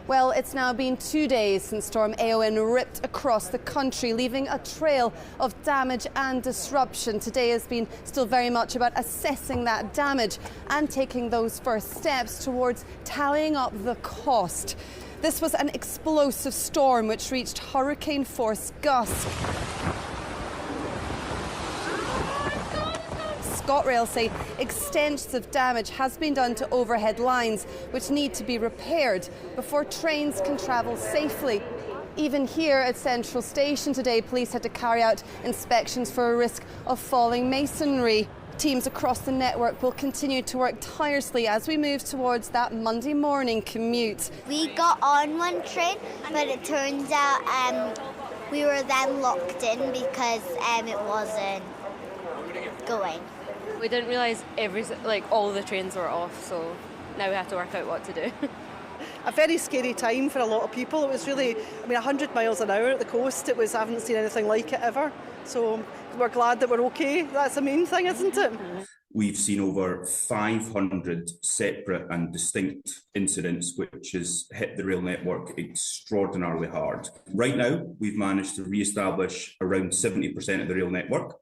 Well, it's now been 2 days since Storm Eowyn ripped across the country, leaving a trail of damage and disruption. Today has been still very much about assessing that damage and taking those first steps towards tallying up the cost. This was an explosive storm which reached hurricane force gusts. ScotRail say extensive damage has been done to overhead lines which need to be repaired before trains can travel safely. Even here at Central Station today, police had to carry out inspections for a risk of falling masonry. Teams across the network will continue to work tirelessly as we move towards that Monday morning commute. We got on one train, but it turns out we were then locked in because it wasn't going. We didn't realise all the trains were off, so now we have to work out what to do. A very scary time for a lot of people. It was really, 100 miles an hour at the coast. I haven't seen anything like it ever. So we're glad that we're okay. That's the main thing, isn't it? We've seen over 500 separate and distinct incidents which has hit the rail network extraordinarily hard. Right now, we've managed to re-establish around 70% of the rail network.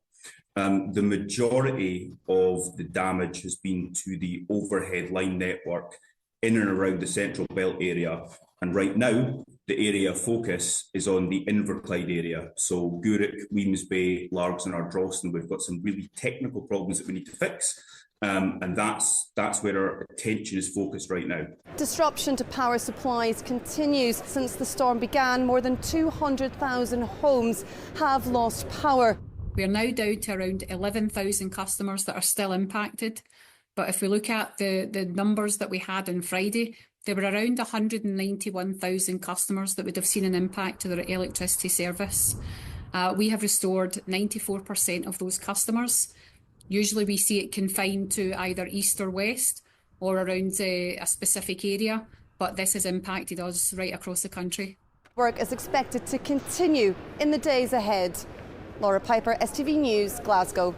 The majority of the damage has been to the overhead line network in and around the Central Belt area. And right now, the area of focus is on the Inverclyde area. So Gourock, Wemyss, Largs and Ardrossan, we've got some really technical problems that we need to fix. And that's where our attention is focused right now. Disruption to power supplies continues. Since the storm began, more than 200,000 homes have lost power. We're now down to around 11,000 customers that are still impacted. But if we look at the numbers that we had on Friday, there were around 191,000 customers that would have seen an impact to their electricity service. We have restored 94% of those customers. Usually we see it confined to either east or west or around a specific area, but this has impacted us right across the country. Work is expected to continue in the days ahead. Laura Piper, STV News, Glasgow.